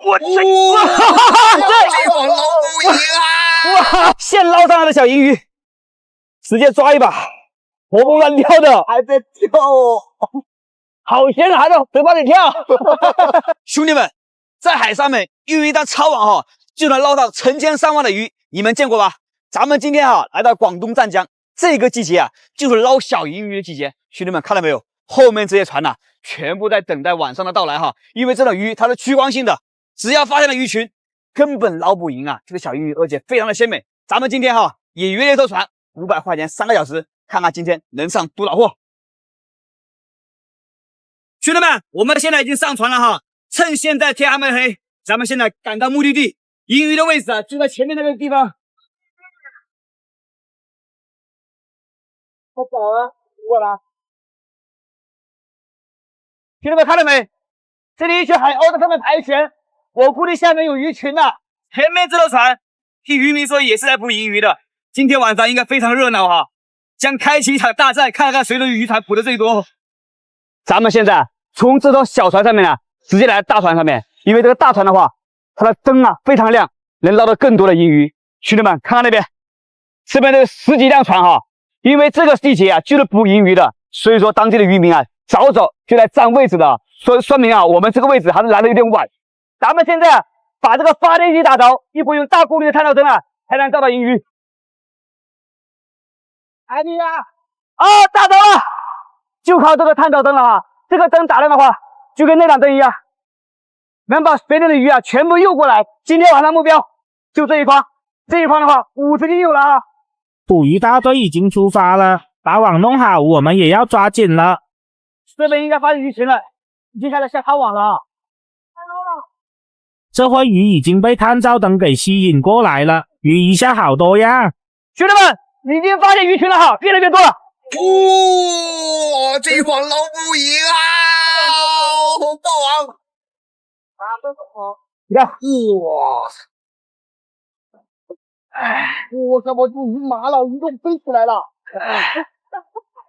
我这，这网捞不赢啊！哇，现捞上来的小银鱼，直接抓一把，活蹦乱跳的，还在跳哦，好闲还在嘴巴里跳。兄弟们，在海上面用一张抄网就能捞到成千上万的鱼，你们见过吧？咱们今天来到广东湛江，这个季节就是捞小银鱼的季节。兄弟们看到没有？后面这些船全部在等待晚上的到来因为这种鱼它是趋光性的，只要发现了鱼群，根本捞不赢这个小银鱼，而且非常的鲜美。咱们今天也约了一艘船，500块钱3个小时，看看今天能上多少货。兄弟们，我们现在已经上船了趁现在天还没黑，咱们现在赶到目的地，银鱼的位置就在前面那个地方。他走了，过来。兄弟们看到没？这里一群海鸥在上面盘旋，我估计下面有鱼群前面这艘船，听渔民说也是在捕银鱼的。今天晚上应该非常热闹将开启一场大战，看看谁的渔船捕的最多。咱们现在从这艘小船上面直接来大船上面，因为这个大船的话，它的灯非常亮，能捞到更多的银鱼。兄弟们看看那边，这边这10几辆船因为这个季节就是捕银鱼的，所以说当地的渔民早早就来占位置的，说明我们这个位置还是来的有点晚。咱们现在把这个发电机打着，一会用大功率的探照灯才能照到银鱼。海底打着了，就靠这个探照灯了这个灯打亮的话，就跟那盏灯一样，能把别的鱼全部诱过来。今天晚上目标就这一筐，这一筐的话50斤有了捕鱼大队已经出发了，把网弄好，我们也要抓紧了。这边应该发现鱼群了，接下来下抛网了这会鱼已经被探照灯给吸引过来了，鱼一下好多呀！兄弟们，已经发现鱼群了越来越多了。这一网捞不赢爆网！你看，我靠，我鱼麻了，鱼都飞起来了！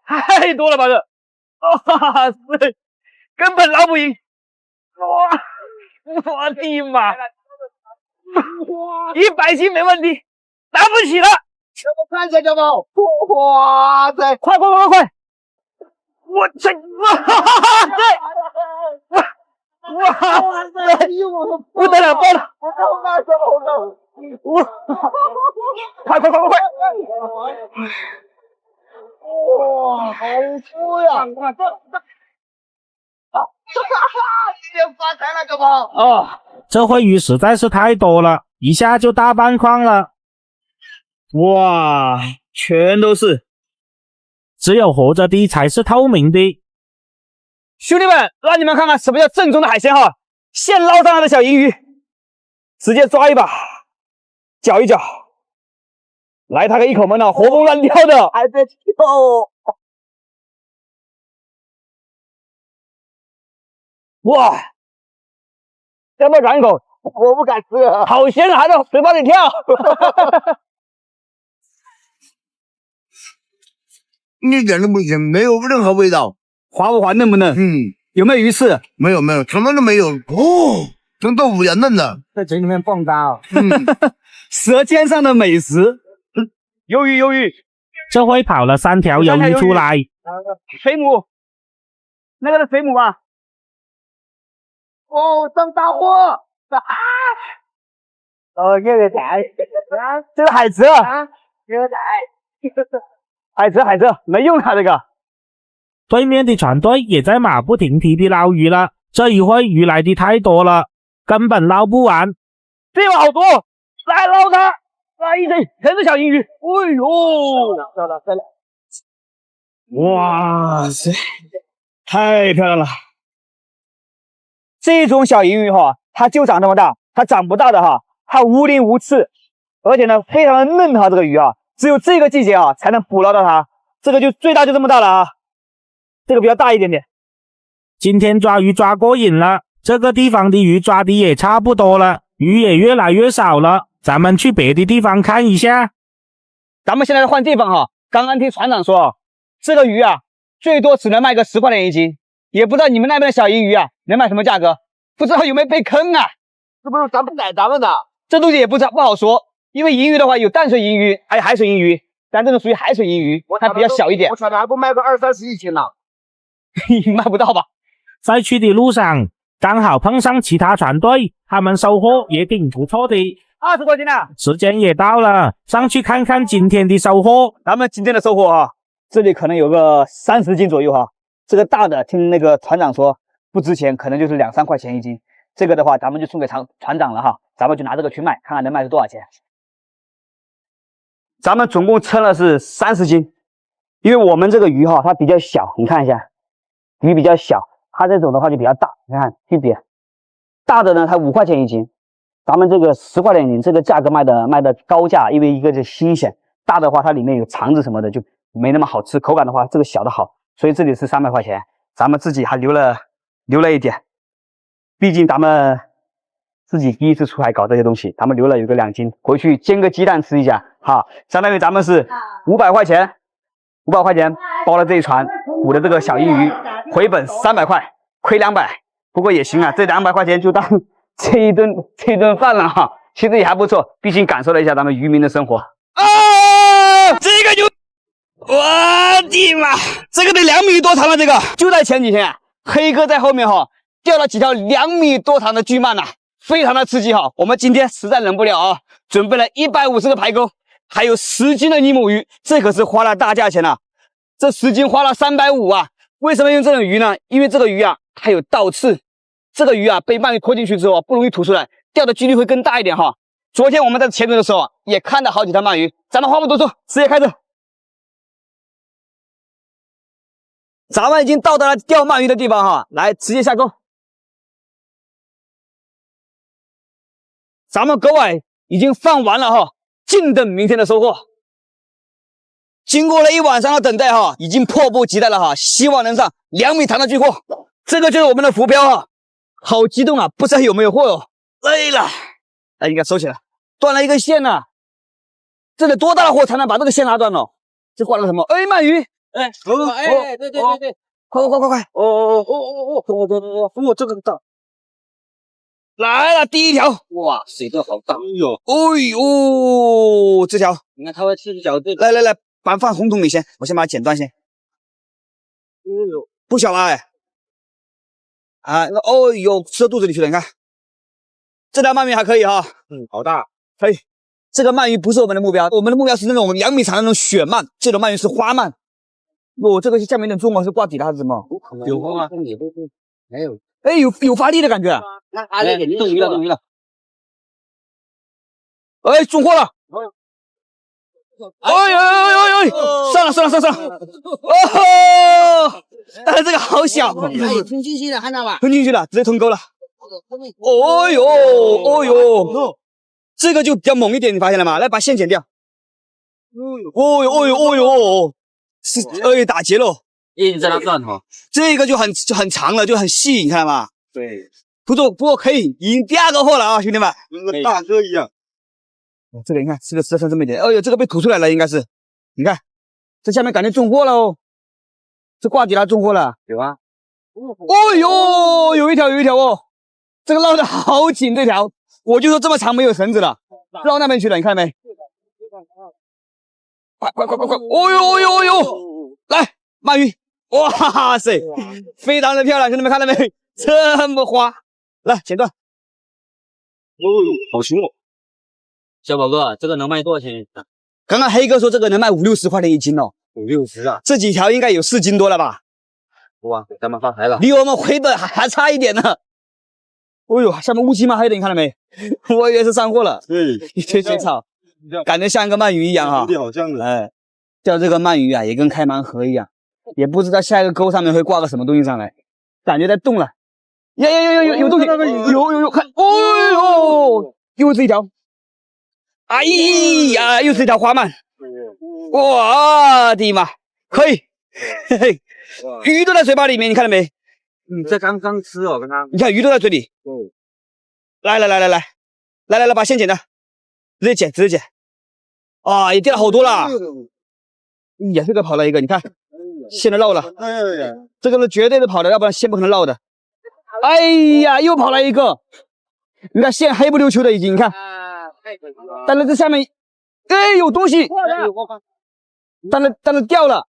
太多了吧这！哇塞，根本捞不赢！我的妈！100斤没问题，拿不起了！怎么看起来，小宝？哇塞！快！我这，哇塞！不得了，爆了！快！哇，好粗呀！今天发财了，小宝！这会鱼实在是太多了，一下就大半筐了。哇，全都是！只有活着的才是透明的。兄弟们，让你们看看什么叫正宗的海鲜现捞上来的小银鱼，直接抓一把，搅一搅，来他个一口闷活蹦乱跳的，还在跳哇！要不要尝一口？我不敢吃，好咸还在嘴巴里跳。一点都不咸，没有任何味道，滑不滑，嫩不嫩？有没有鱼刺？没有，什么都没有。跟豆腐一样嫩的，在嘴里面蹦跶舌尖上的美食。鱿鱼，这会跑了3条鱿鱼出来。水母，那个是水母吧？上大货！这个仔，这是海蜇这个仔，海蜇没用这个。对面的船队也在马不停蹄地捞鱼了，这一会鱼来的太多了，根本捞不完。这有好多，来捞它！一堆全是小银鱼。哎呦，漂亮！哇塞，太漂亮了！这种小银鱼它就长这么大，它长不大的它无鳞无刺，而且呢非常的嫩这个鱼只有这个季节才能捕捞到它。这个就最大就这么大了这个比较大一点点。今天抓鱼抓过瘾了，这个地方的鱼抓的也差不多了，鱼也越来越少了，咱们去别的地方看一下。咱们现在换地方刚刚听船长说这个鱼最多只能卖个10块钱1斤，也不知道你们那边的小银鱼能卖什么价格，不知道有没有被坑是不是咱们宰咱们的？这东西也不好说，因为银鱼的话有淡水银鱼，还有海水银鱼，咱这个属于海水银鱼，它比较小一点我。瞅着还不卖个20-30一斤呢。卖不到吧？在去的路上，刚好碰上其他船队，他们收获也挺不错的。 20块钱啊！时间也到了，上去看看今天的收获。咱们今天的收获哈，这里可能有个30斤左右哈。这个大的，听那个船长说不值钱，可能就是2-3块钱一斤。这个的话，咱们就送给船长了哈，咱们就拿这个去卖，看看能卖出多少钱。咱们总共称了是30斤，因为我们这个鱼哈，它比较小，你看一下，鱼比较小，它这种的话就比较大，你看区别。大的呢，它5块钱一斤，咱们这个10块钱一斤，这个价格卖的高价，因为一个是新鲜，大的话它里面有肠子什么的，就没那么好吃，口感的话这个小的好，所以这里是300块钱，咱们自己还留了一点，毕竟咱们自己第一次出海搞这些东西，咱们留了有个2斤，回去煎个鸡蛋吃一下，哈，相当于咱们是500块钱包了这一船捕的这个小银鱼，回本300块，亏200，不过也行啊，这200块钱就当这一顿饭了哈，其实也还不错，毕竟感受了一下咱们渔民的生活。啊，这个就，我的妈，这个得2米多长了，这个就在前几天，黑哥在后面哈钓了几条2米多长的巨鳗呐，非常的刺激哈。我们今天实在忍不了啊，准备了150个排钩，还有10斤的尼姆鱼，这可是花了大价钱了，这10斤花了350啊。为什么用这种鱼呢？因为这个鱼啊，它有倒刺。这个鱼啊，被鳗鱼拖进去之后不容易吐出来，钓的几率会更大一点哈。昨天我们在潜水的时候也看到好几条鳗鱼，咱们话不多说，直接开始。咱们已经到达了钓鳗鱼的地方哈，来直接下钩。咱们钩饵已经放完了哈，静等明天的收获。经过了1晚上的等待哈，已经迫不及待了哈，希望能上2米长的巨货。这个就是我们的浮标哈。好激动啊！不知道有没有货哟？累了，哎，应该收起来。断了一个线呢、这得多大的货才能把这个线拉断了？这挂了什么？哎，鳗鱼！哎，对，快！我这个大，来了，第一条！哇，水都好大！哎呦，这条，你看它会吃脚这，来，放红桶里先，我先把它剪断先。不小吧？哎。啊，那哦呦，吃到肚子里去了，你看，这条鳗鱼还可以哈，好大，可以。这个鳗鱼不是我们的目标，我们的目标是那种2米长的那种雪鳗，这种鳗鱼是花鳗。哦，这个下面有点重吗？是挂底的还是什么？有风啊？没有。哎，有发力的感觉。那阿力给动鱼了。哎，中货了。哎呦，上了。哦，但是这个好小，吞进去了，看到吧？吞进去了，直接吞钩了。哦呦，这个就比较猛一点，你发现了吗？来，把线剪掉。哦呦，是打结了。一直在那转哈。这个就很长了，就很细，你看到吗？对，不过可以，已经第2个货了啊，兄弟们，跟个大哥一样。这个你看，吃的剩这么一点，哎呦，这个被吐出来了，应该是，你看，这下面感觉中货了哦，这挂底它中货了，有啊。哦呦，有一条哦，这个捞的好紧，这条，我就说这么长没有绳子了，绕那边去了，你看到没？快！哦呦，来，鳗鱼，哇塞，非常的漂亮，兄弟们看到没？这么花，来剪断。哦，好凶哦。小宝哥，这个能卖多少钱？刚刚黑哥说这个能卖50-60块钱一斤哦，50啊！这几条应该有4斤多了吧？哇，咱们发财了！离我们回本还差一点呢。哦呦，下面乌漆嘛黑的，你看到没？我以为是上货了。对，一堆水草，感觉像一个鳗鱼一样哈。好像的。哎，钓这个鳗鱼啊，也跟开盲盒一样，也不知道下一个钩上面会挂个什么东西上来，感觉在动了。有东西，有，看，哦呦，又是一条。哎呀，又是一条花鳗，我的妈，可以，嘿嘿，鱼都在嘴巴里面，你看到没？这刚刚吃哦，刚刚。你看鱼都在嘴里。来，把线剪掉，直接剪。啊，也掉了好多了。也这个跑了一个，你看，线都漏了。这个是绝对的跑的，要不然线不可能漏的。哎呀，又跑了一个。你看线黑不溜秋的已经，你看，啊，太可惜了。但是这下面，哎，有东西，但是掉了，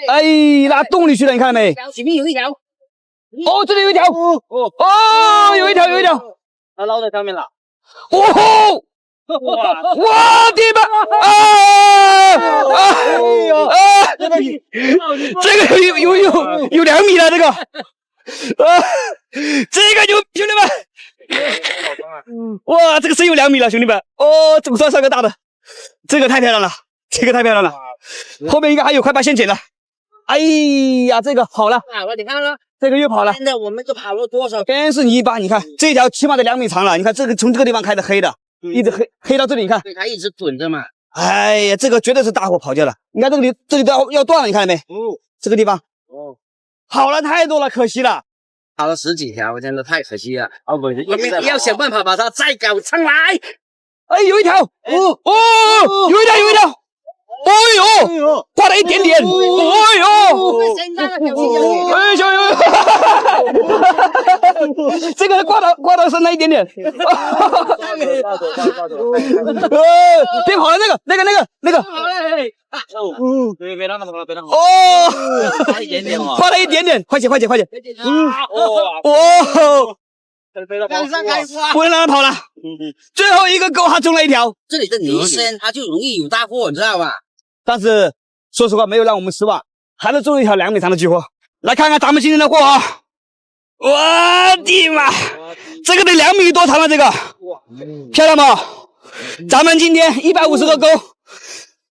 哎，拉洞里去了，你看到没？前面有一条。哦，这里有一条，哦，有一条，它捞在上面了。哦吼！哇，爹吧！这个有2米了，这个，这个牛，兄弟们，哇，这个真有2米了，兄弟们，哦，总算上个大的，这个太漂亮了，后面应该还有，快把线剪了，哎呀，这个跑了，你看了，这个又跑了，真的，我们都跑了多少？全是泥巴，你看这条起码得2米长了，你看这个从这个地方开的黑的。一直黑到这里，你看，对，它一直滚着嘛。哎呀，这个绝对是大火跑掉了。你看这里都要断了，你看到没？这个地方，好了太多了，可惜了，跑了10几条，真的太可惜了。我们要想办法把它再搞上来。哎，有一条，有一条，哎呦，挂了一点点，哎呦，这个挂到身上一点点，别跑了，那个，别让他跑了，哦，差一点点哦，挂了一点点，快点，不能让他跑了，最后一个钩还中了一条，这里的泥深，它就容易有大货，你知道吧？但是说实话，没有让我们失望，还是中了一条2米长的巨货。来看看咱们今天的货啊！我的妈，这个得2米多长了，这个漂亮吗？咱们今天150个钩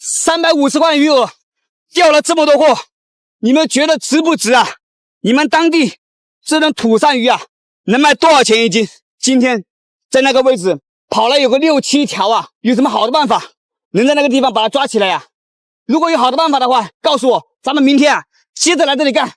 ，350万余额，钓了这么多货，你们觉得值不值啊？你们当地这种土鳝鱼啊，能卖多少钱一斤？今天在那个位置跑了有个6、7条啊，有什么好的办法能在那个地方把它抓起来呀？如果有好的办法的话，告诉我，咱们明天啊接着来这里干。